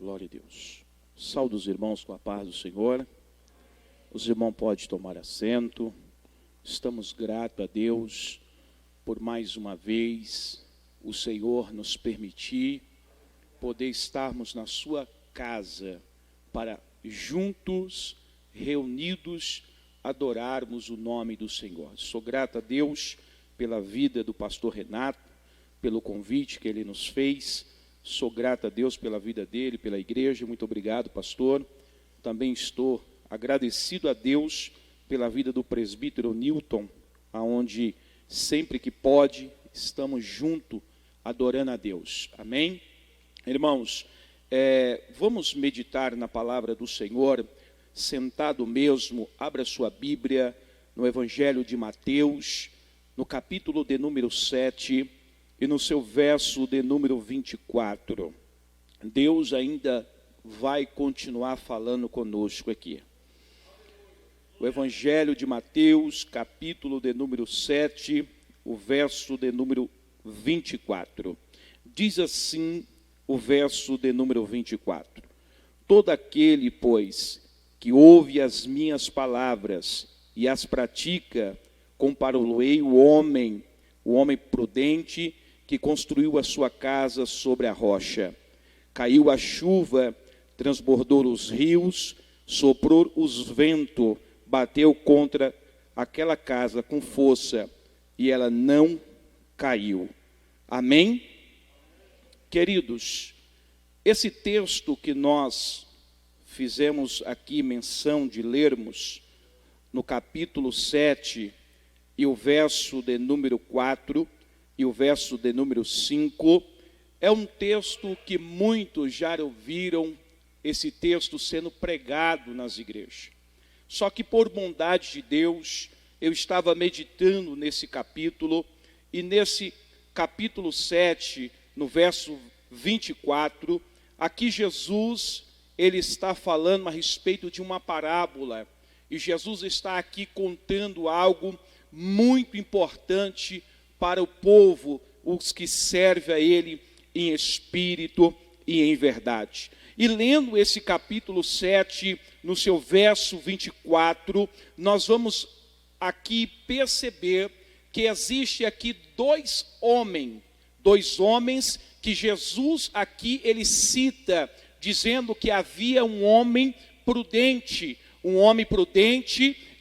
Glória a Deus. Saúde os irmãos com a paz do Senhor. Os irmãos podem tomar assento. Estamos gratos a Deus por mais uma vez o Senhor nos permitir poder estarmos na sua casa para juntos, reunidos, adorarmos o nome do Senhor. Sou grato a Deus pela vida do pastor Renato, pelo convite que ele nos fez. Sou grato a Deus pela vida dele, pela igreja. Muito obrigado, pastor. Também estou agradecido a Deus pela vida do presbítero Newton, aonde sempre que pode, estamos juntos adorando a Deus. Amém? Irmãos, vamos meditar na palavra do Senhor, sentado mesmo. Abra sua Bíblia no Evangelho de Mateus, no capítulo de número 7 e no seu verso de número 24. Deus ainda vai continuar falando conosco aqui. O Evangelho de Mateus, capítulo de número 7, o verso de número 24. Diz assim o verso de número 24. Todo aquele, pois, que ouve as minhas palavras e as pratica, compará-lo-ei o homem prudente que construiu a sua casa sobre a rocha. Caiu a chuva, transbordou os rios, soprou os ventos, bateu contra aquela casa com força, e ela não caiu. Amém? Queridos, esse texto que nós fizemos aqui menção de lermos, no capítulo 7, e o verso de número 4, e o verso de número 5, é um texto que muitos já ouviram esse texto sendo pregado nas igrejas. Só que por bondade de Deus, eu estava meditando nesse capítulo, e nesse capítulo 7, no verso 24, aqui Jesus, ele está falando a respeito de uma parábola, e Jesus está aqui contando algo muito importante para o povo, os que servem a ele em espírito e em verdade. E lendo esse capítulo 7, no seu verso 24, nós vamos aqui perceber que existe aqui dois homens que Jesus aqui ele cita, dizendo que havia um homem prudente,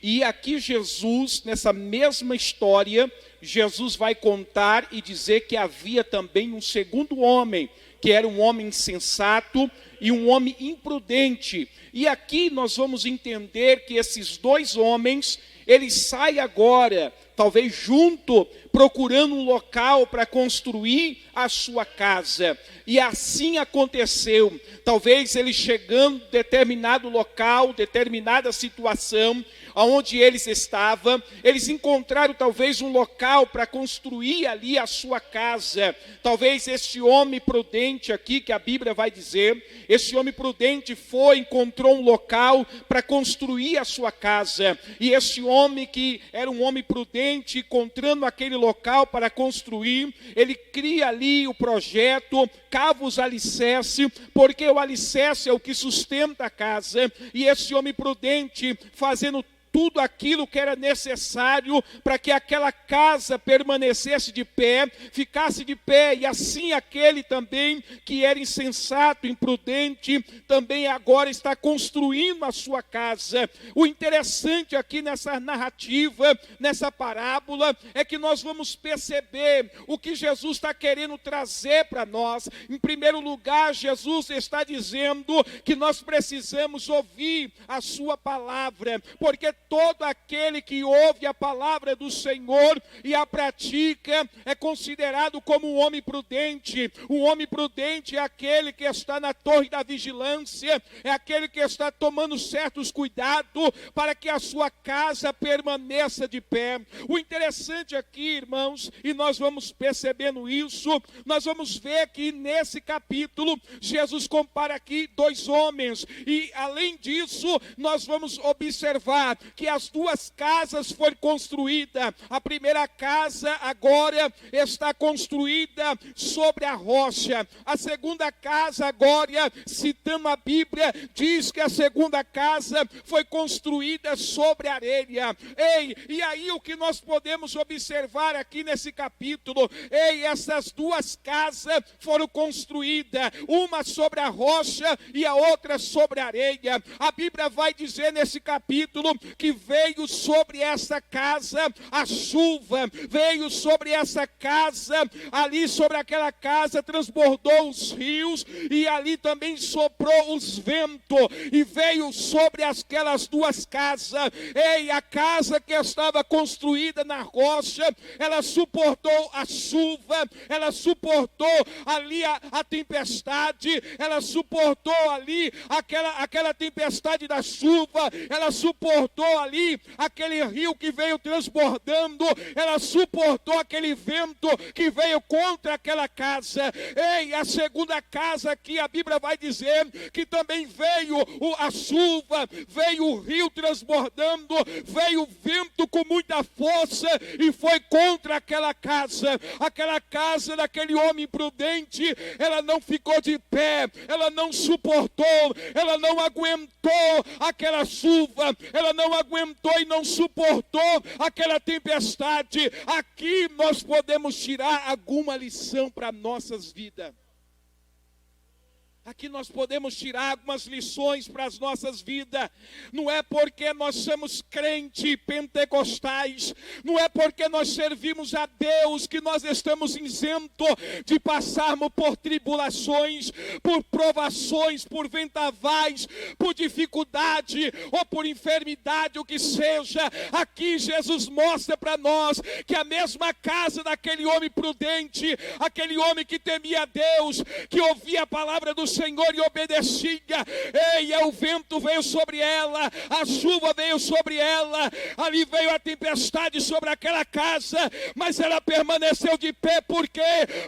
e aqui Jesus, nessa mesma história, Jesus vai contar e dizer que havia também um segundo homem, que era um homem insensato e um homem imprudente. E aqui nós vamos entender que esses dois homens, eles saem agora, talvez junto, procurando um local para construir a sua casa. E assim aconteceu. Talvez eles chegando em determinado local, determinada situação, onde eles estavam, eles encontraram talvez um local para construir ali a sua casa. Talvez esse homem prudente aqui, que a Bíblia vai dizer, esse homem prudente encontrou um local para construir a sua casa. E esse homem que era um homem prudente, encontrando aquele local para construir, ele cria ali o projeto, cava os alicerces, porque o alicerce é o que sustenta a casa. E esse homem prudente fazendo tudo aquilo que era necessário para que aquela casa permanecesse de pé, ficasse de pé, e assim aquele também que era insensato, imprudente, também agora está construindo a sua casa. O interessante aqui nessa narrativa, nessa parábola, é que nós vamos perceber o que Jesus está querendo trazer para nós. Em primeiro lugar, Jesus está dizendo que nós precisamos ouvir a sua palavra, porque todo aquele que ouve a palavra do Senhor e a pratica é considerado como um homem prudente. Um homem prudente é aquele que está na torre da vigilância, é aquele que está tomando certos cuidados para que a sua casa permaneça de pé. O interessante aqui, irmãos, e nós vamos percebendo isso, nós vamos ver que nesse capítulo, Jesus compara aqui dois homens, e além disso, nós vamos observar que que as duas casas foram construídas. A primeira casa agora está construída sobre a rocha. A segunda casa agora, citando a Bíblia, diz que a segunda casa foi construída sobre a areia. Ei, e aí o que nós podemos observar aqui nesse capítulo? Ei, essas duas casas foram construídas, uma sobre a rocha e a outra sobre a areia. A Bíblia vai dizer nesse capítulo que veio sobre essa casa a chuva, veio sobre essa casa, ali sobre aquela casa transbordou os rios, e ali também soprou os ventos, e veio sobre aquelas duas casas. Ei, a casa que estava construída na rocha, ela suportou a chuva, ela suportou ali a tempestade, ela suportou ali aquela tempestade da chuva, ela suportou ali aquele rio que veio transbordando, ela suportou aquele vento que veio contra aquela casa. Ei, a segunda casa aqui, a Bíblia vai dizer que também veio a chuva, veio o rio transbordando, veio o vento com muita força e foi contra aquela casa. Aquela casa daquele homem prudente, ela não ficou de pé, ela não suportou, ela não aguentou aquela chuva, ela não aguentou e não suportou aquela tempestade. Aqui nós podemos tirar alguma lição para nossas vidas. Aqui nós podemos tirar algumas lições para as nossas vidas. Não é porque nós somos crentes pentecostais, não é porque nós servimos a Deus que nós estamos isentos de passarmos por tribulações, por provações, por vendavais, por dificuldade ou por enfermidade, o que seja. Aqui Jesus mostra para nós que a mesma casa daquele homem prudente, aquele homem que temia a Deus, que ouvia a palavra do Senhor e obedecia. Ei, o vento veio sobre ela, a chuva veio sobre ela, ali veio a tempestade sobre aquela casa, mas ela permaneceu de pé. Por quê?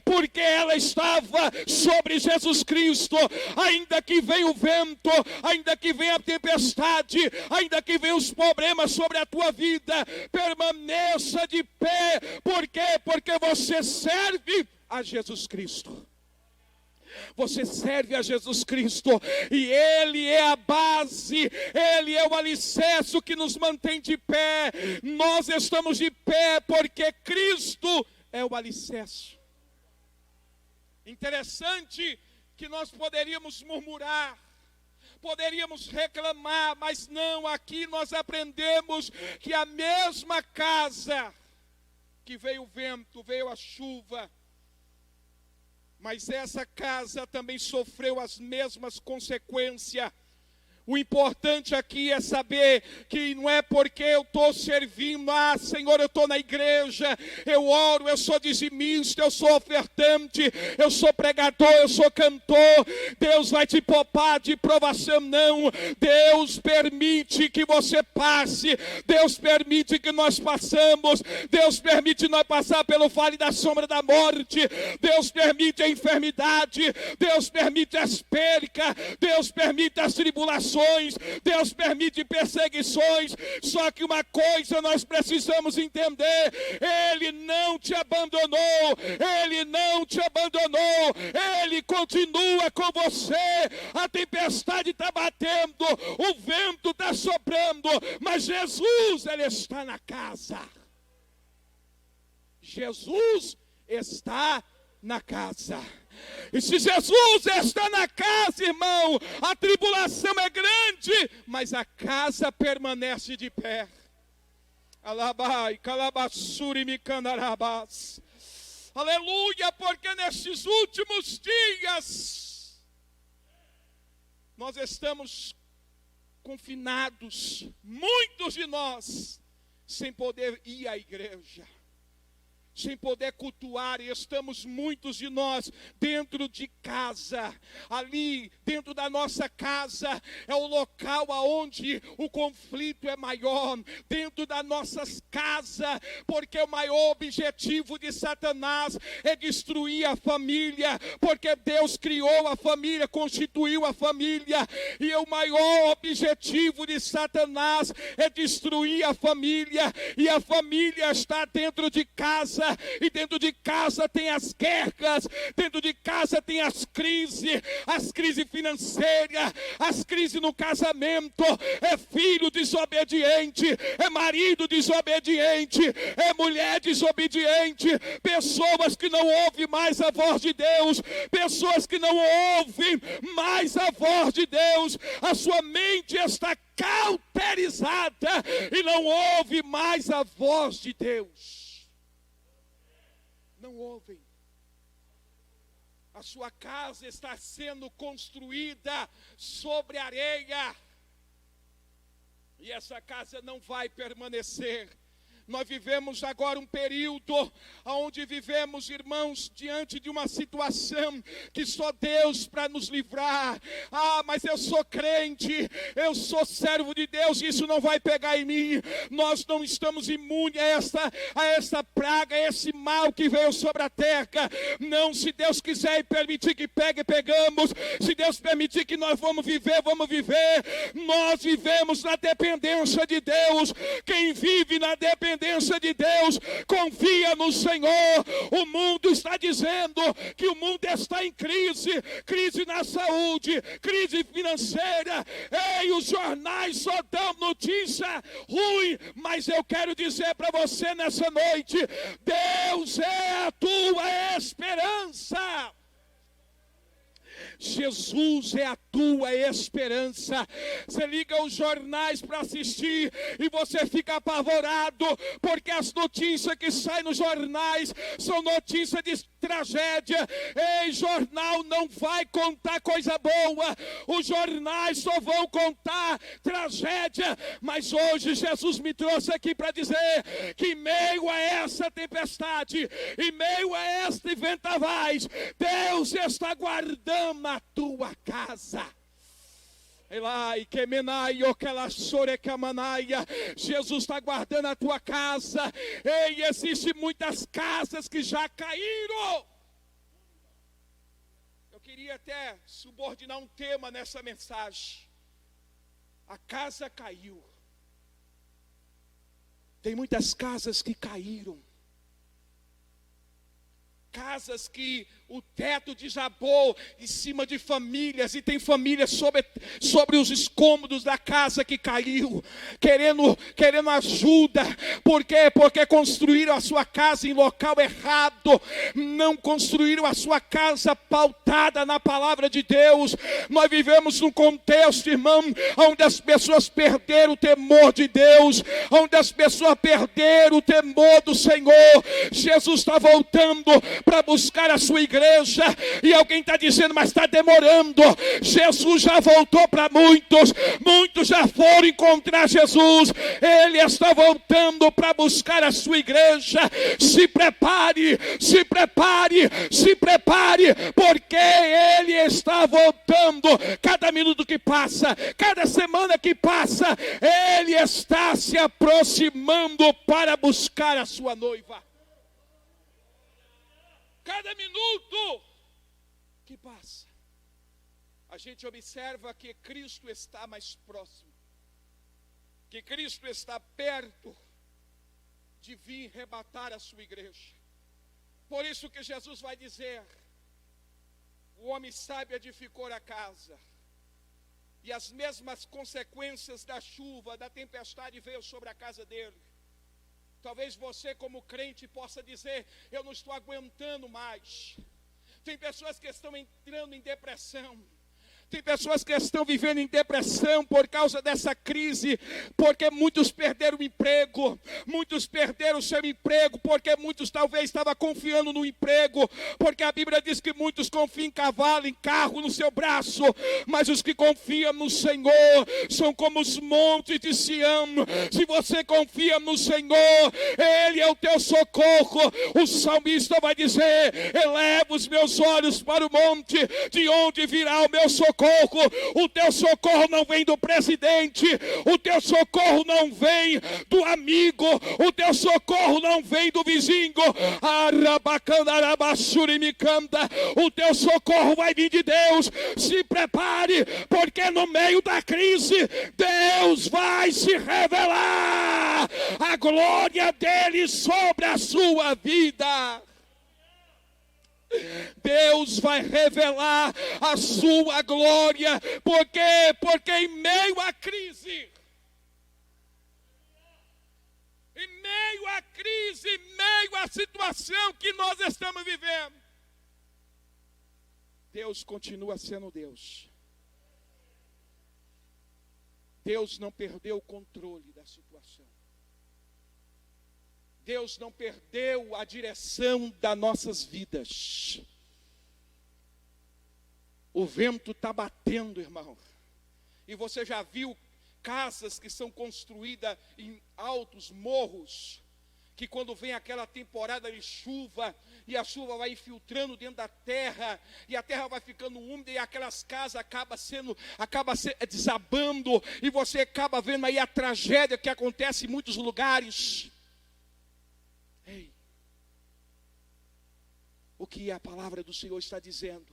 Porque ela estava sobre Jesus Cristo. Ainda que venha o vento, ainda que venha a tempestade, ainda que venha os problemas sobre a tua vida, permaneça de pé. Por quê? Porque você serve a Jesus Cristo. Você serve a Jesus Cristo, e Ele é a base, Ele é o alicerce que nos mantém de pé. Nós estamos de pé porque Cristo é o alicerce. Interessante que nós poderíamos murmurar, poderíamos reclamar, mas não, aqui nós aprendemos que a mesma casa que veio o vento, veio a chuva, mas essa casa também sofreu as mesmas consequências. O importante aqui é saber que não é porque eu estou servindo, Senhor, eu estou na igreja, eu oro, eu sou dizimista, eu sou ofertante, eu sou pregador, eu sou cantor, Deus vai te poupar de provação. Não, Deus permite que você passe, Deus permite que nós passamos, Deus permite nós passar pelo vale da sombra da morte, Deus permite a enfermidade, Deus permite as percas, Deus permite as tribulações, Deus permite perseguições. Só que uma coisa nós precisamos entender: Ele não te abandonou, Ele não te abandonou, Ele continua com você. A tempestade está batendo, o vento está soprando, mas Jesus, Ele está na casa. Jesus está na casa. E se Jesus está na casa, irmão, a tribulação é grande, mas a casa permanece de pé. Alabai, calabassuri, micandarabás. Aleluia, porque nesses últimos dias nós estamos confinados, muitos de nós, sem poder ir à igreja. sem poder cultuar, e estamos muitos de nós dentro de casa. Ali dentro da nossa casa é o local aonde o conflito é maior, dentro das nossas casas, porque o maior objetivo de Satanás é destruir a família, porque Deus criou a família, constituiu a família, e o maior objetivo de Satanás é destruir a família, e a família está dentro de casa, e dentro de casa tem as guerras, dentro de casa tem as crises financeiras, as crises no casamento, é filho desobediente, é marido desobediente, é mulher desobediente, pessoas que não ouvem mais a voz de Deus, pessoas que não ouvem mais a voz de Deus, a sua mente está cauterizada e não ouve mais a voz de Deus. Não ouvem. A sua casa está sendo construída sobre areia, e essa casa não vai permanecer. Nós vivemos agora um período onde vivemos, irmãos, diante de uma situação que só Deus para nos livrar. Mas eu sou crente, eu sou servo de Deus, isso não vai pegar em mim. Nós não estamos imunes a essa praga, a esse mal que veio sobre a terra. Não, se Deus quiser e permitir que pegue, pegamos. Se Deus permitir que nós vamos viver, vamos viver. Nós vivemos na dependência de Deus. Quem vive na dependência de Deus confia no Senhor. O mundo está dizendo que o mundo está em crise, crise na saúde, crise financeira. Ei, os jornais só dão notícia ruim, mas eu quero dizer para você nessa noite, Deus é a tua esperança. Jesus é a tua esperança. Você liga os jornais para assistir e você fica apavorado, porque as notícias que saem nos jornais são notícias de tragédia. Ei, jornal não vai contar coisa boa, os jornais só vão contar tragédia. Mas hoje Jesus me trouxe aqui para dizer que em meio a essa tempestade, em meio a este vendavais, Deus está guardando a tua casa. Jesus está guardando a tua casa. Ei, existem muitas casas que já caíram. Eu queria até subordinar um tema nessa mensagem. A casa caiu. Tem muitas casas que caíram. Casas que o teto desabou em cima de famílias, e tem famílias sobre os escombros da casa que caiu, querendo ajuda. Por quê? Porque construíram a sua casa em local errado, não construíram a sua casa pautada na palavra de Deus. Nós vivemos num contexto, irmão, onde as pessoas perderam o temor de Deus, onde as pessoas perderam o temor do Senhor. Jesus está voltando para buscar a sua igreja, e alguém está dizendo, mas está demorando. Jesus já voltou para muitos já foram encontrar Jesus, Ele está voltando para buscar a sua igreja. Se prepare, se prepare, se prepare, porque Ele está voltando. Cada minuto que passa, cada semana que passa, Ele está se aproximando para buscar a sua noiva. Cada minuto que passa, a gente observa que Cristo está mais próximo, que Cristo está perto de vir arrebatar a sua igreja. Por isso que Jesus vai dizer, o homem sábio edificou a casa, e as mesmas consequências da chuva, da tempestade veio sobre a casa dele. Talvez você, como crente, possa dizer, eu não estou aguentando mais. Tem pessoas que estão entrando em depressão. Tem pessoas que estão vivendo em depressão por causa dessa crise, porque muitos perderam o emprego, muitos perderam o seu emprego, porque muitos talvez estavam confiando no emprego, porque a Bíblia diz que muitos confiam em cavalo, em carro, no seu braço, mas os que confiam no Senhor são como os montes de Sião. Se você confia no Senhor, Ele é o teu socorro. O salmista vai dizer: eleva os meus olhos para o monte, de onde virá o meu socorro? O teu socorro não vem do presidente, o teu socorro não vem do amigo, o teu socorro não vem do vizinho. O teu socorro vai vir de Deus. Se prepare, porque no meio da crise Deus vai se revelar a glória dele sobre a sua vida. Deus vai revelar a sua glória. Por quê? Porque em meio à crise, em meio à situação que nós estamos vivendo, Deus continua sendo Deus. Deus não perdeu o controle da situação. Deus não perdeu a direção das nossas vidas. O vento está batendo, irmão. E você já viu casas que são construídas em altos morros, que quando vem aquela temporada de chuva, e a chuva vai infiltrando dentro da terra, e a terra vai ficando úmida, e aquelas casas acabam desabando, e você acaba vendo aí a tragédia que acontece em muitos lugares. Ei, o que a palavra do Senhor está dizendo?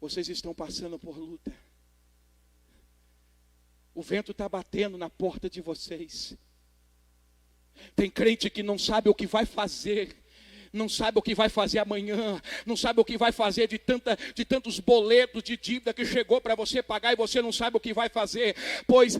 Vocês estão passando por luta. O vento está batendo na porta de vocês. Tem crente que não sabe o que vai fazer, não sabe o que vai fazer amanhã, não sabe o que vai fazer de tantos boletos de dívida que chegou para você pagar e você não sabe o que vai fazer, pois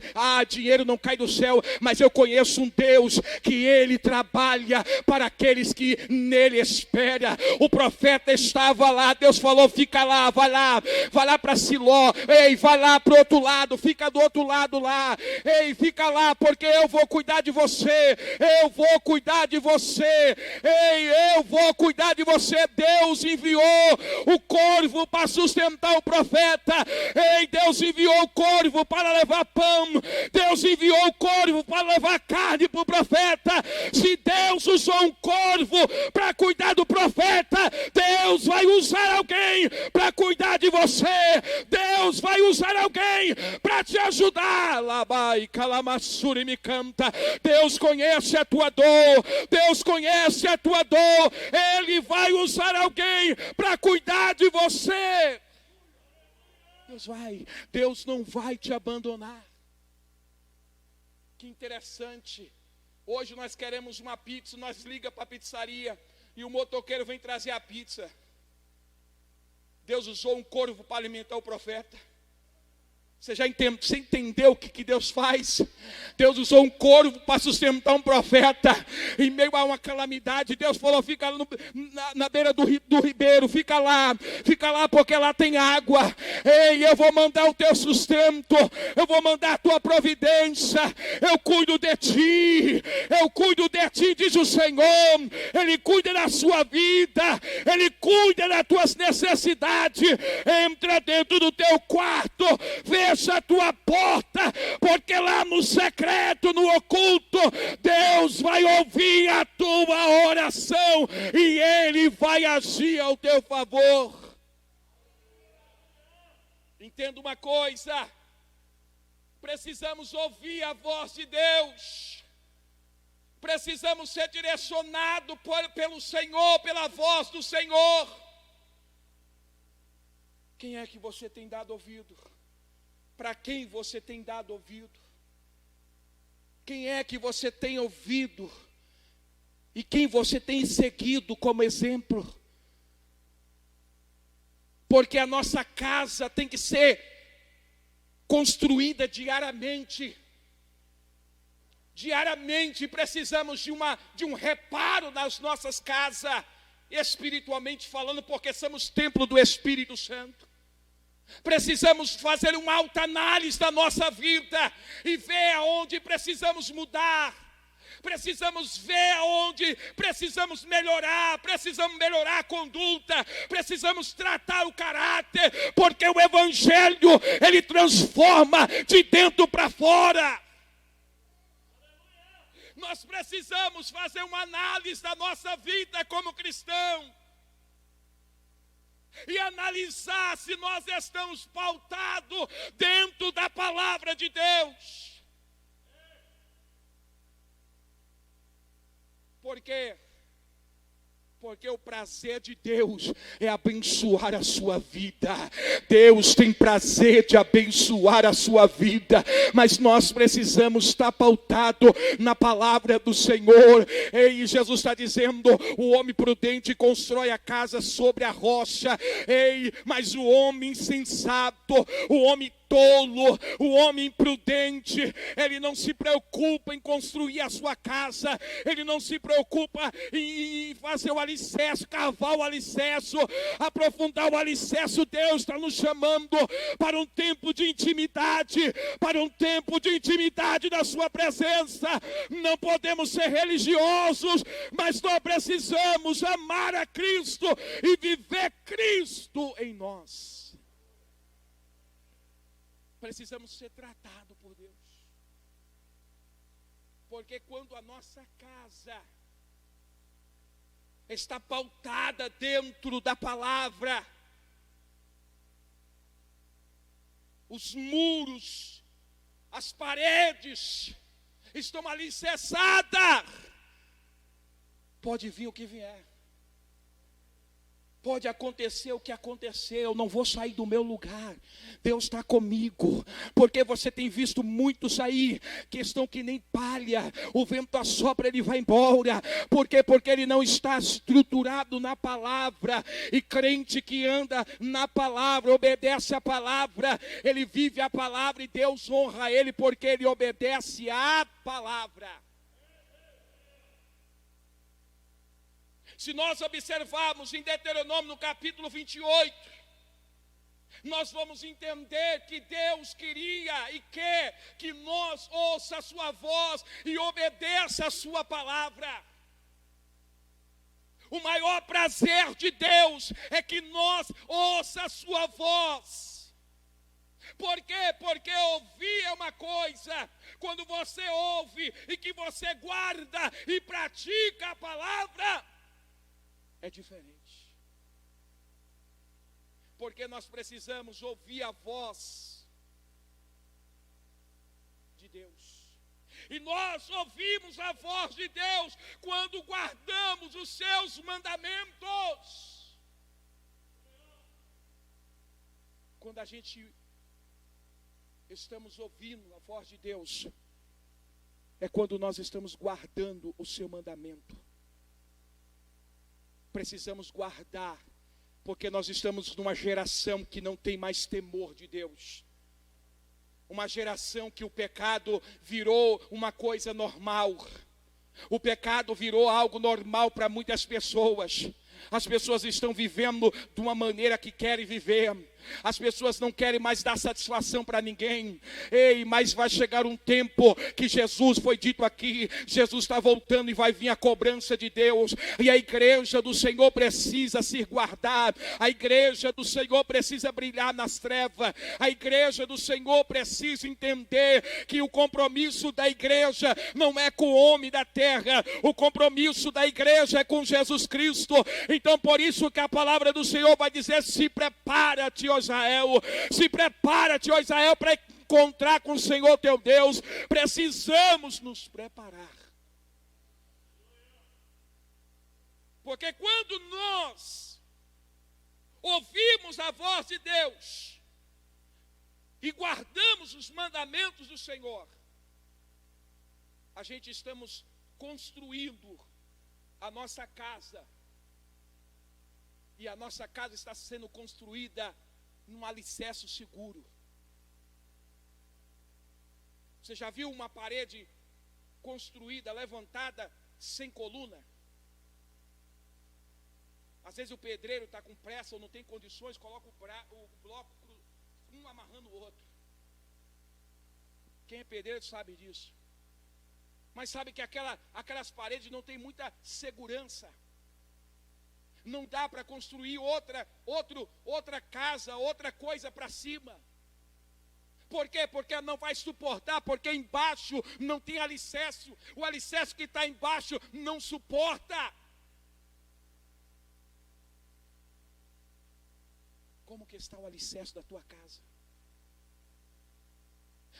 dinheiro não cai do céu, mas eu conheço um Deus que Ele trabalha para aqueles que nele esperam. O profeta estava lá, Deus falou: fica lá, vai lá para Siló, ei, vai lá para o outro lado, fica do outro lado lá, ei, fica lá, porque eu vou cuidar de você, eu vou cuidar de você, ei, eu vou cuidar de você. Deus enviou o corvo para sustentar o profeta. Ei, Deus enviou o corvo para levar pão. Deus enviou o corvo para levar carne para o profeta. Se Deus usou um corvo para cuidar do profeta, Deus vai usar alguém para cuidar de você. Deus vai usar alguém para te ajudar. Labai, calamassuri, me canta. Deus conhece a tua dor. Deus conhece a tua dor. Ele vai usar alguém para cuidar de você. Deus não vai te abandonar. Que interessante. Hoje nós queremos uma pizza, nós ligamos para a pizzaria e o motoqueiro vem trazer a pizza. Deus usou um corvo para alimentar o profeta. Você entendeu o que Deus faz? Deus usou um corvo para sustentar um profeta. Em meio a uma calamidade, Deus falou: fica na beira do ribeiro, fica lá porque lá tem água. Ei, eu vou mandar o teu sustento, eu vou mandar a tua providência, eu cuido de ti, diz o Senhor. Ele cuida da sua vida, Ele cuida das tuas necessidades. Entra dentro do teu quarto, fecha a tua porta, porque lá no secreto, no oculto, Deus vai ouvir a tua oração e Ele vai agir ao teu favor. Entenda uma coisa: precisamos ouvir a voz de Deus, precisamos ser direcionados pelo Senhor, pela voz do Senhor. Quem é que você tem dado ouvido? Para quem você tem dado ouvido? Quem é que você tem ouvido? E quem você tem seguido como exemplo? Porque a nossa casa tem que ser construída diariamente. Diariamente precisamos de um reparo nas nossas casas, espiritualmente falando, porque somos templo do Espírito Santo. Precisamos fazer uma autoanálise da nossa vida e ver aonde precisamos mudar. Precisamos ver aonde precisamos melhorar a conduta, precisamos tratar o caráter, porque o Evangelho, ele transforma de dentro para fora. Nós precisamos fazer uma análise da nossa vida como cristão e analisar se nós estamos pautados dentro da palavra de Deus. Por quê? Porque o prazer de Deus é abençoar a sua vida. Deus tem prazer de abençoar a sua vida, mas nós precisamos estar pautados na palavra do Senhor. E Jesus está dizendo: o homem prudente constrói a casa sobre a rocha, mas o homem insensato, o homem tolo, o homem imprudente, ele não se preocupa em construir a sua casa, ele não se preocupa em fazer o alicerce, cavar o alicerce, aprofundar o alicerce. Deus está nos chamando para um tempo de intimidade, da sua presença. Não podemos ser religiosos, mas nós precisamos amar a Cristo e viver Cristo em nós. Precisamos ser tratados por Deus. Porque quando a nossa casa está pautada dentro da palavra, os muros, as paredes estão alicerçadas. Pode vir o que vier. Pode acontecer o que acontecer, eu não vou sair do meu lugar. Deus está comigo. Porque você tem visto muitos aí que estão que nem palha, o vento assopra, ele vai embora. Por quê? Porque ele não está estruturado na palavra. E crente que anda na palavra, obedece a palavra, ele vive a palavra e Deus honra ele porque ele obedece à palavra. Se nós observarmos em Deuteronômio no capítulo 28, nós vamos entender que Deus queria e quer que nós ouça a sua voz e obedeça a sua palavra. O maior prazer de Deus é que nós ouça a sua voz. Por quê? Porque ouvir é uma coisa. Quando você ouve e que você guarda e pratica a palavra, é diferente. Porque nós precisamos ouvir a voz de Deus. E nós ouvimos a voz de Deus quando guardamos os seus mandamentos. Quando a gente estamos ouvindo a voz de Deus, é quando nós estamos guardando o seu mandamento. Precisamos guardar, porque nós estamos numa geração que não tem mais temor de Deus. Uma geração que o pecado virou uma coisa normal. O pecado virou algo normal para muitas pessoas. As pessoas estão vivendo de uma maneira que querem viver. As pessoas não querem mais dar satisfação para ninguém. Mas vai chegar um tempo que Jesus, foi dito aqui, Jesus está voltando e vai vir a cobrança de Deus. E a igreja do Senhor precisa se guardar. A igreja do Senhor precisa brilhar nas trevas. A igreja do Senhor precisa entender que o compromisso da igreja não é com o homem da terra. O compromisso da igreja é com Jesus Cristo. Então por isso que a palavra do Senhor vai dizer: se prepara-te, ó Israel, se prepara-te, ó Israel, para encontrar com o Senhor teu Deus. Precisamos nos preparar. Porque quando nós ouvimos a voz de Deus e guardamos os mandamentos do Senhor, a gente estamos construindo a nossa casa. E a nossa casa está sendo construída num alicerce seguro. Você já viu uma parede construída, levantada, sem coluna? Às vezes o pedreiro está com pressa ou não tem condições, coloca o bloco Quem é pedreiro sabe disso. Mas sabe que aquelas paredes não tem muita segurança. Não dá para construir outra casa, outra coisa para cima. Por quê? Porque não vai suportar, porque embaixo não tem alicerce. O alicerce que está embaixo não suporta. Como que está o alicerce da tua casa?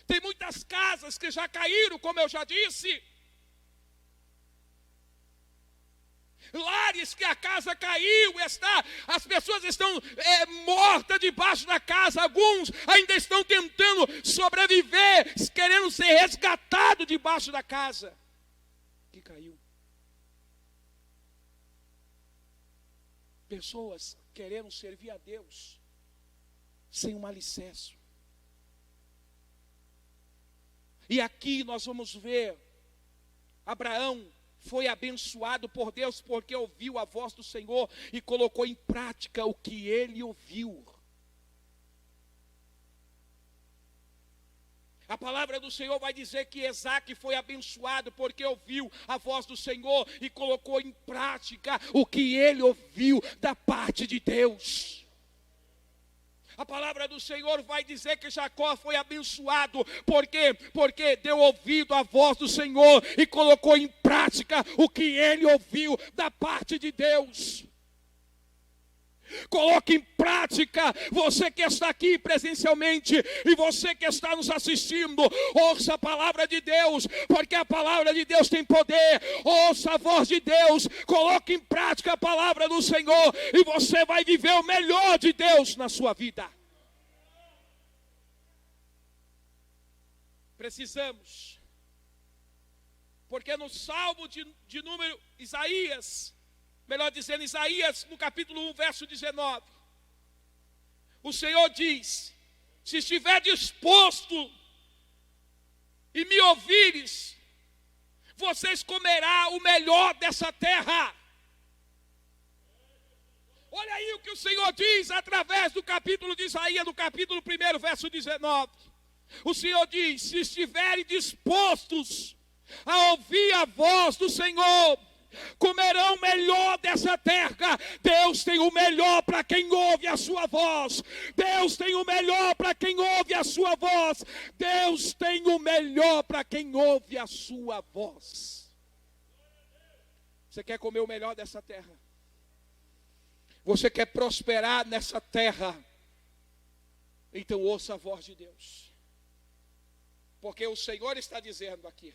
Tem muitas casas que já caíram, como eu já disse. Lares que a casa caiu, as pessoas estão mortas debaixo da casa. Alguns ainda estão tentando sobreviver, querendo ser resgatados debaixo da casa que caiu. Pessoas querendo servir a Deus sem um alicerce. E aqui nós vamos ver, Abraão foi abençoado por Deus porque ouviu a voz do Senhor e colocou em prática o que ele ouviu. A palavra do Senhor vai dizer que Isaque foi abençoado porque ouviu a voz do Senhor e colocou em prática o que ele ouviu da parte de Deus. A palavra do Senhor vai dizer que Jacó foi abençoado. Por quê? Porque deu ouvido à voz do Senhor e colocou em prática o que ele ouviu da parte de Deus. Coloque em prática, você que está aqui presencialmente e você que está nos assistindo, ouça a palavra de Deus, porque a palavra de Deus tem poder. Ouça a voz de Deus, coloque em prática a palavra do Senhor e você vai viver o melhor de Deus na sua vida. Precisamos, porque no Salmo de número Isaías, melhor dizendo, Isaías, no capítulo 1, verso 19, o Senhor diz: se estiver disposto e me ouvires, vocês comerão o melhor dessa terra. Olha aí o que o Senhor diz através do capítulo de Isaías, no capítulo 1, verso 19. O Senhor diz: se estiverem dispostos a ouvir a voz do Senhor, comerão o melhor dessa terra. Deus tem o melhor para quem ouve a sua voz. Deus tem o melhor para quem ouve a sua voz. Deus tem o melhor para quem ouve a sua voz. Você quer comer o melhor dessa terra? Você quer prosperar nessa terra? Então ouça a voz de Deus. Porque o Senhor está dizendo aqui: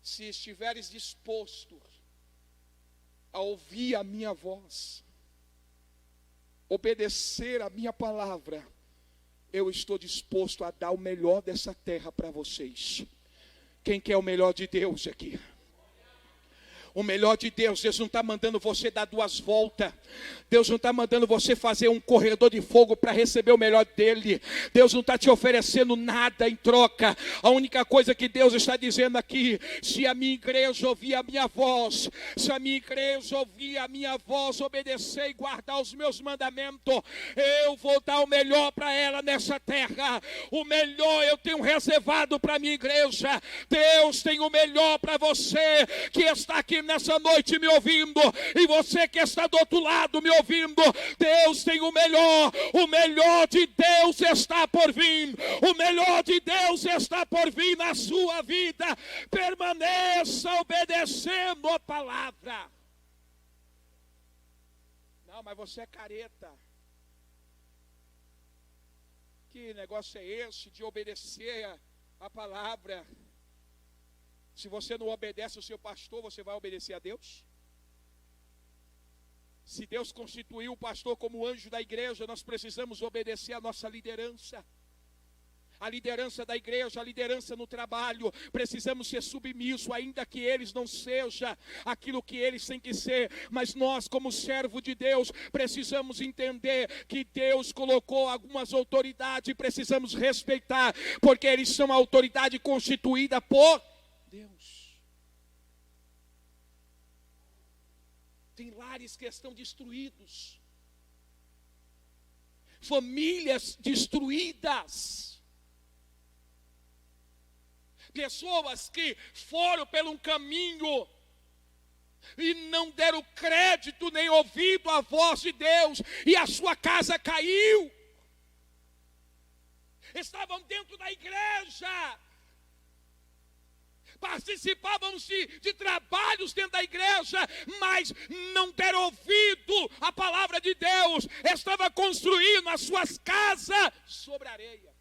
se estiveres disposto a ouvir a minha voz, obedecer a minha palavra, eu estou disposto a dar o melhor dessa terra para vocês. Quem quer o melhor de Deus aqui? O melhor de Deus. Deus não está mandando você dar 2 voltas. Deus não está mandando você fazer um corredor de fogo para receber o melhor dele. Deus não está te oferecendo nada em troca. A única coisa que Deus está dizendo aqui: se a minha igreja ouvir a minha voz, se a minha igreja ouvir a minha voz, obedecer e guardar os meus mandamentos, eu vou dar o melhor para ela nessa terra. O melhor eu tenho reservado para a minha igreja. Deus tem o melhor para você que está aqui nessa noite me ouvindo, e você que está do outro lado me ouvindo. Deus tem o melhor de Deus está por vir, o melhor de Deus está por vir na sua vida. Permaneça obedecendo a palavra. Não, mas você é careta. Que negócio é esse de obedecer a palavra? Se você não obedece ao seu pastor, você vai obedecer a Deus? Se Deus constituiu o pastor como anjo da igreja, nós precisamos obedecer a nossa liderança. A liderança da igreja, a liderança no trabalho. Precisamos ser submissos, ainda que eles não sejam aquilo que eles têm que ser. Mas nós, como servo de Deus, precisamos entender que Deus colocou algumas autoridades e precisamos respeitar, porque eles são a autoridade constituída por Deus. Tem lares que estão destruídos, famílias destruídas, pessoas que foram por um caminho e não deram crédito nem ouvido à voz de Deus, e a sua casa caiu. Estavam dentro da igreja, participavam de trabalhos dentro da igreja, mas não deram ouvido à palavra de Deus. Estava construindo as suas casas sobre areia,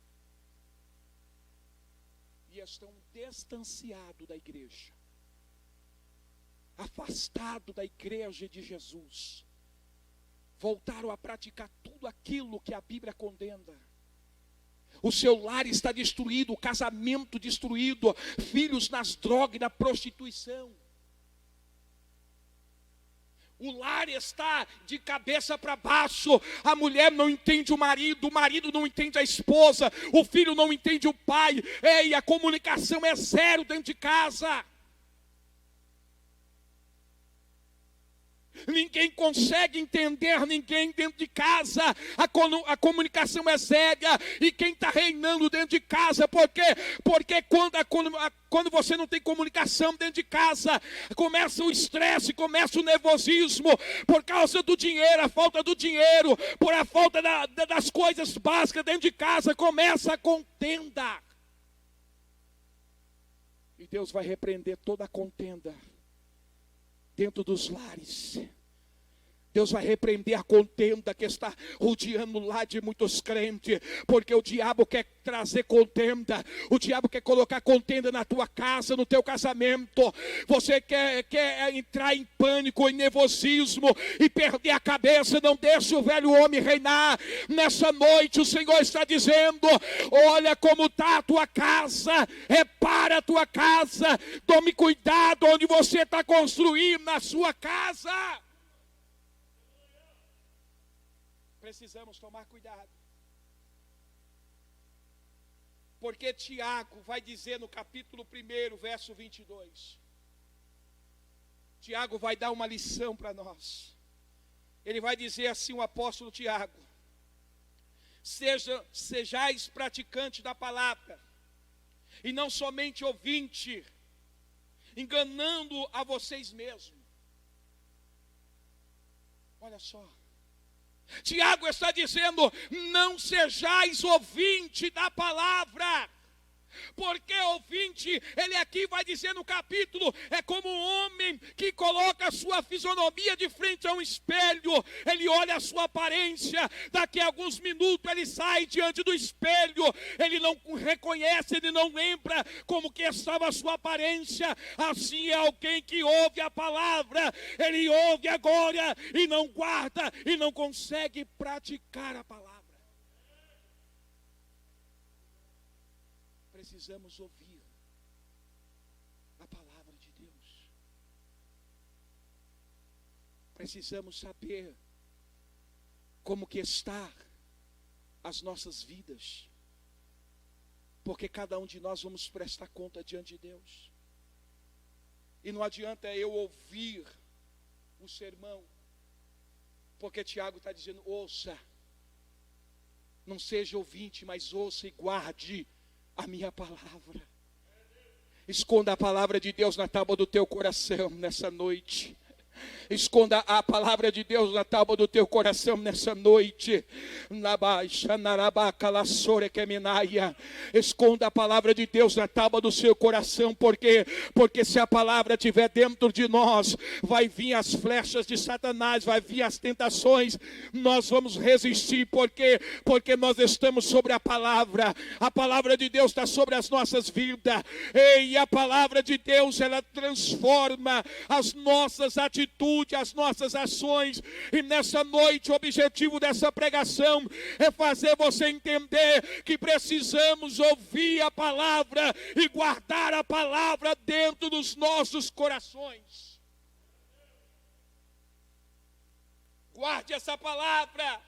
e estão distanciados da igreja, afastado da igreja de Jesus. Voltaram a praticar tudo aquilo que a Bíblia condena. O seu lar está destruído, o casamento destruído, filhos nas drogas e na prostituição. O lar está de cabeça para baixo. A mulher não entende o marido não entende a esposa, o filho não entende o pai. Ei, a comunicação é zero dentro de casa. Ninguém consegue entender ninguém dentro de casa. A comunicação é séria. E quem está reinando dentro de casa? Por quê? Porque quando você não tem comunicação dentro de casa, começa o estresse, começa o nervosismo, por causa do dinheiro, a falta do dinheiro, por a falta das coisas básicas dentro de casa, começa a contenda. E Deus vai repreender toda a contenda dentro dos lares. Deus vai repreender a contenda que está rodeando o lar de muitos crentes, porque o diabo quer trazer contenda, o diabo quer colocar contenda na tua casa, no teu casamento. Você quer entrar em pânico, em nervosismo e perder a cabeça. Não deixe o velho homem reinar. Nessa noite o Senhor está dizendo: olha como está a tua casa, repara a tua casa, tome cuidado onde você está construindo na sua casa. Precisamos tomar cuidado, porque Tiago vai dizer no capítulo 1, verso 22, Tiago vai dar uma lição para nós. Ele vai dizer assim, o apóstolo Tiago: sejais praticantes da palavra, e não somente ouvinte, enganando a vocês mesmos. Olha só, Tiago está dizendo: não sejais ouvinte da palavra. Porque ouvinte, ele aqui vai dizer no capítulo, é como um homem que coloca a sua fisionomia de frente a um espelho. Ele olha a sua aparência, daqui a alguns minutos ele sai diante do espelho, ele não reconhece, ele não lembra como que estava a sua aparência. Assim é alguém que ouve a palavra, ele ouve agora e não guarda, e não consegue praticar a palavra. Precisamos ouvir a palavra de Deus. Precisamos saber como que está as nossas vidas, porque cada um de nós vamos prestar conta diante de Deus. E não adianta eu ouvir o sermão, porque Tiago está dizendo: ouça, não seja ouvinte, mas ouça e guarde a minha palavra. Esconda a palavra de Deus na tábua do teu coração nessa noite. Esconda a palavra de Deus na tábua do teu coração nessa noite. Esconda a palavra de Deus na tábua do seu coração, porque se a palavra estiver dentro de nós, vai vir as flechas de Satanás, vai vir as tentações, nós vamos resistir, porque nós estamos sobre a palavra de Deus está sobre as nossas vidas. E a palavra de Deus, ela transforma as nossas atitudes, as nossas ações. E nessa noite o objetivo dessa pregação é fazer você entender que precisamos ouvir a palavra e guardar a palavra dentro dos nossos corações. Guarde essa palavra,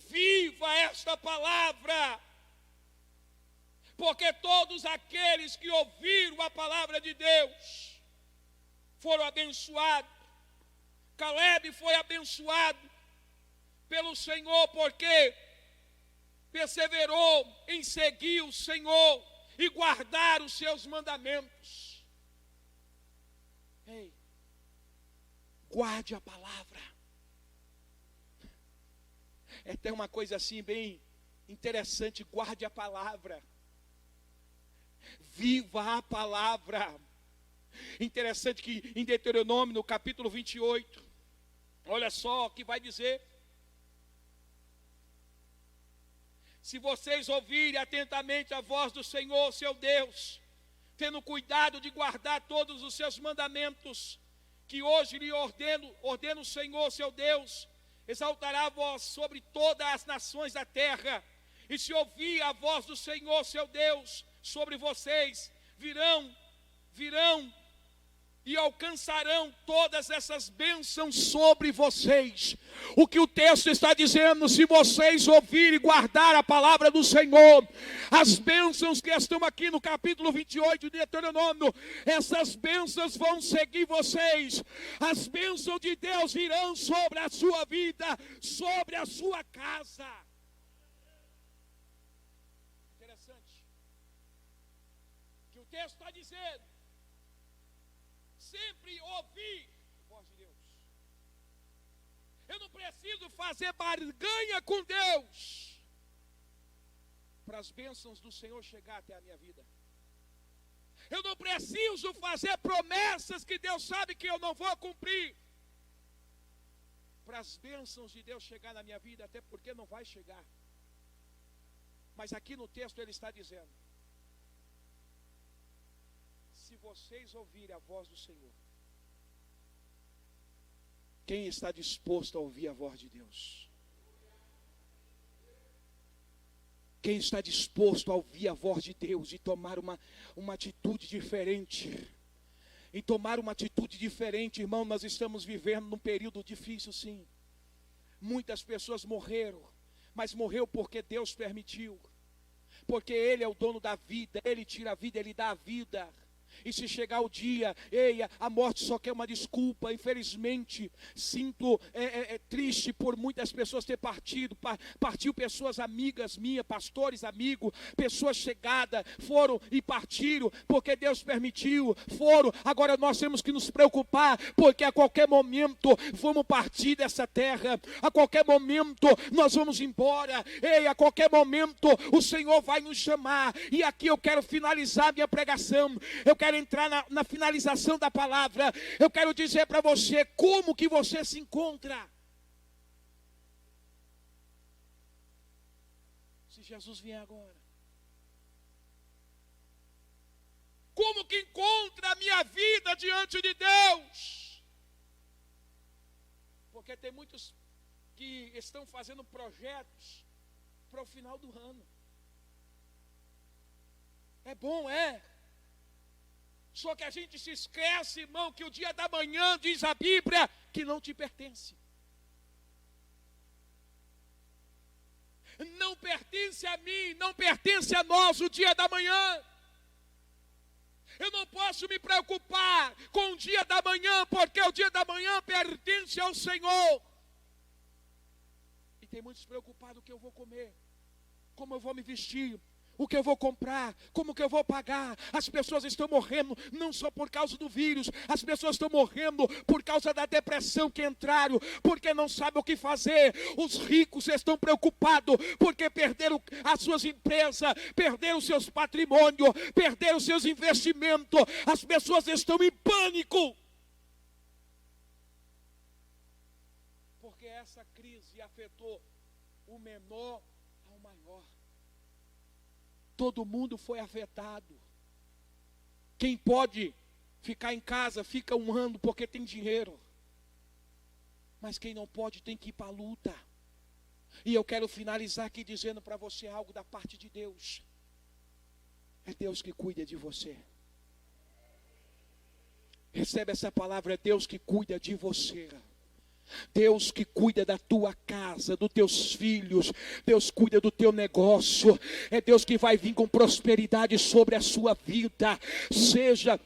viva esta palavra, porque todos aqueles que ouviram a palavra de Deus foram abençoados. Caleb foi abençoado pelo Senhor, porque perseverou em seguir o Senhor, e guardar os seus mandamentos. Ei, guarde a palavra. Tem uma coisa assim bem interessante, guarde a palavra. Viva a palavra. Interessante que em Deuteronômio, no capítulo 28, olha só o que vai dizer. Se vocês ouvirem atentamente a voz do Senhor, seu Deus, tendo cuidado de guardar todos os seus mandamentos, que hoje lhe ordeno o Senhor, seu Deus, exaltará a voz sobre todas as nações da terra. E se ouvir a voz do Senhor, seu Deus, sobre vocês, virão e alcançarão todas essas bênçãos sobre vocês. O que o texto está dizendo, se vocês ouvirem e guardar a palavra do Senhor, as bênçãos que estão aqui no capítulo 28 de Deuteronômio, essas bênçãos vão seguir vocês. As bênçãos de Deus virão sobre a sua vida, sobre a sua casa. Interessante que o texto está dizendo, sempre ouvir a voz de Deus. Eu não preciso fazer barganha com Deus para as bênçãos do Senhor chegar até a minha vida. Eu não preciso fazer promessas que Deus sabe que eu não vou cumprir para as bênçãos de Deus chegar na minha vida, até porque não vai chegar. Mas aqui no texto ele está dizendo, se vocês ouvirem a voz do Senhor, quem está disposto a ouvir a voz de Deus? Quem está disposto a ouvir a voz de Deus e tomar uma atitude diferente? E tomar uma atitude diferente, irmão, nós estamos vivendo num período difícil, sim. Muitas pessoas morreram, mas morreu porque Deus permitiu. Porque Ele é o dono da vida, Ele tira a vida, Ele dá a vida. E se chegar o dia, a morte só quer uma desculpa. Infelizmente, sinto triste por muitas pessoas ter partido. Partiu pessoas amigas minhas, pastores amigos, pessoas chegadas, foram e partiram, porque Deus permitiu, foram. Agora nós temos que nos preocupar, porque a qualquer momento vamos partir dessa terra, a qualquer momento nós vamos embora, a qualquer momento o Senhor vai nos chamar. E aqui eu quero finalizar minha pregação, eu quero entrar na finalização da palavra. Eu quero dizer para você como que você se encontra. Se Jesus vier agora, como que encontra a minha vida diante de Deus? Porque tem muitos que estão fazendo projetos para o final do ano. É bom, só que a gente se esquece, irmão, que o dia da manhã, diz a Bíblia, que não te pertence. Não pertence a mim, não pertence a nós o dia da manhã. Eu não posso me preocupar com o dia da manhã, porque o dia da manhã pertence ao Senhor. E tem muitos preocupados: o que eu vou comer, como eu vou me vestir, o que eu vou comprar, como que eu vou pagar. As pessoas estão morrendo não só por causa do vírus, as pessoas estão morrendo por causa da depressão que entraram, porque não sabem o que fazer. Os ricos estão preocupados porque perderam as suas empresas, perderam seus patrimônios, perderam seus investimentos. As pessoas estão em pânico, porque essa crise afetou o menor ao maior. Todo mundo foi afetado. Quem pode ficar em casa, fica um ano porque tem dinheiro. Mas quem não pode tem que ir para a luta. E eu quero finalizar aqui dizendo para você algo da parte de Deus. É Deus que cuida de você. Recebe essa palavra, é Deus que cuida de você. Deus que cuida da tua casa, dos teus filhos. Deus cuida do teu negócio. É Deus que vai vir com prosperidade sobre a sua vida. Seja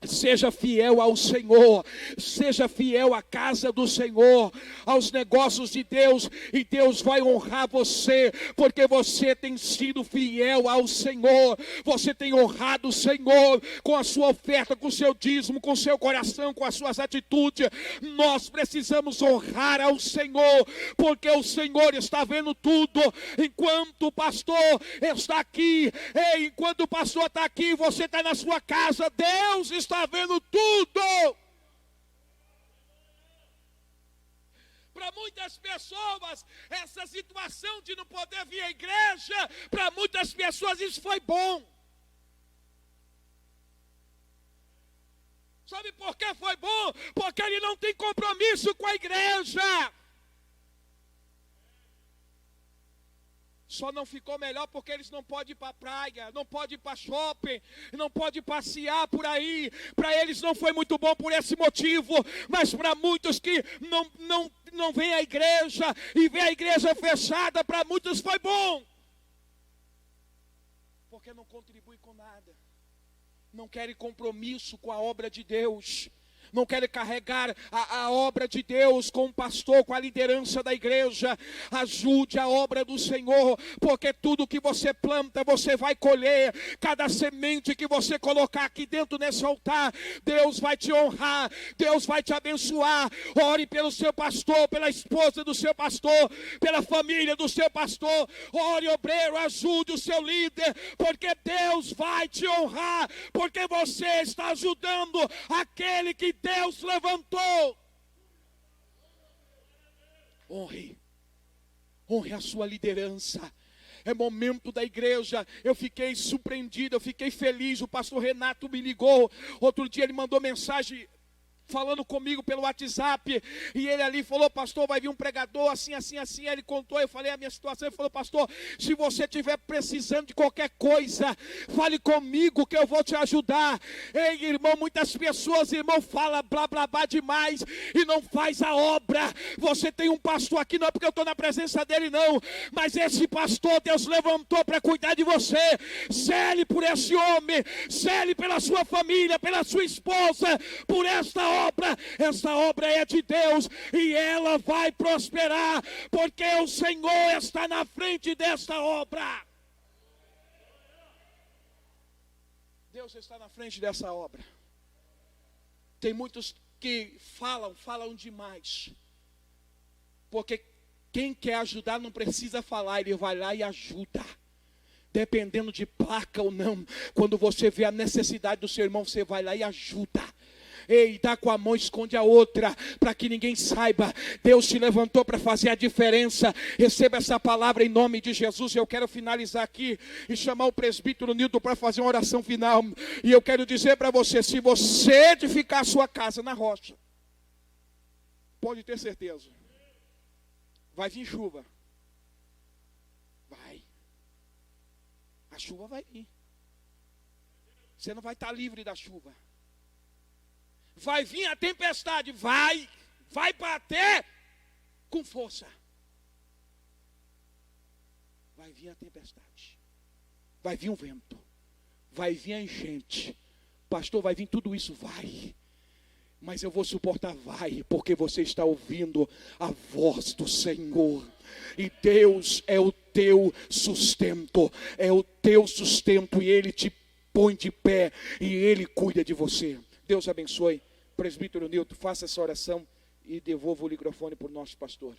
Seja fiel ao Senhor, seja fiel à casa do Senhor, aos negócios de Deus, e Deus vai honrar você, porque você tem sido fiel ao Senhor, você tem honrado o Senhor com a sua oferta, com o seu dízimo, com o seu coração, com as suas atitudes. Nós precisamos honrar ao Senhor, porque o Senhor está vendo tudo. Enquanto o pastor está aqui, enquanto o pastor está aqui, você está na sua casa, Deus está vendo tudo. Para muitas pessoas, essa situação de não poder vir à igreja, para muitas pessoas isso foi bom. Sabe por que foi bom? Porque ele não tem compromisso com a igreja. Só não ficou melhor porque eles não podem ir para a praia, não podem ir para shopping, não podem passear por aí. Para eles não foi muito bom por esse motivo, mas para muitos que não vêm à igreja e vê a igreja fechada, para muitos foi bom. Porque não contribui com nada, não querem compromisso com a obra de Deus. Não querem carregar a obra de Deus com o pastor, com a liderança da igreja. Ajude a obra do Senhor, porque tudo que você planta, você vai colher. Cada semente que você colocar aqui dentro nesse altar, Deus vai te honrar, Deus vai te abençoar. Ore pelo seu pastor, pela esposa do seu pastor, pela família do seu pastor. Ore, obreiro, ajude o seu líder, porque Deus vai te honrar, porque você está ajudando aquele que Deus levantou. Honre a sua liderança. É momento da igreja. Eu fiquei surpreendido, eu fiquei feliz. O pastor Renato me ligou. Outro dia ele mandou mensagem falando comigo pelo WhatsApp, e ele ali falou: pastor, vai vir um pregador assim, assim, assim. Aí ele contou, eu falei a minha situação, ele falou: pastor, se você estiver precisando de qualquer coisa, fale comigo que eu vou te ajudar. Ei, irmão, muitas pessoas, irmão, fala blá, blá, blá demais e não faz a obra. Você tem um pastor aqui, não é porque eu estou na presença dele não, mas esse pastor Deus levantou para cuidar de você. Zele por esse homem, zele pela sua família, pela sua esposa, por esta obra. Essa obra é de Deus e ela vai prosperar, porque o Senhor está na frente desta obra. Deus está na frente dessa obra. Tem muitos que falam demais, porque quem quer ajudar não precisa falar, ele vai lá e ajuda. Dependendo de placa ou não, quando você vê a necessidade do seu irmão, você vai lá e ajuda. Ei, dá com a mão, esconde a outra, para que ninguém saiba. Deus te levantou para fazer a diferença. Receba essa palavra em nome de Jesus. Eu quero finalizar aqui e chamar o presbítero Nilton para fazer uma oração final. E eu quero dizer para você: se você edificar a sua casa na rocha, pode ter certeza, vai vir chuva. Vai. A chuva vai vir. Você não vai estar livre da chuva. Vai vir a tempestade, vai bater com força. Vai vir a tempestade, vai vir um vento, vai vir a enchente. Pastor, vai vir tudo isso? Vai. Mas eu vou suportar, vai, porque você está ouvindo a voz do Senhor. E Deus é o teu sustento, e Ele te põe de pé, e Ele cuida de você. Deus abençoe. Presbítero Nilton, faça essa oração e devolva o microfone para o nosso pastor.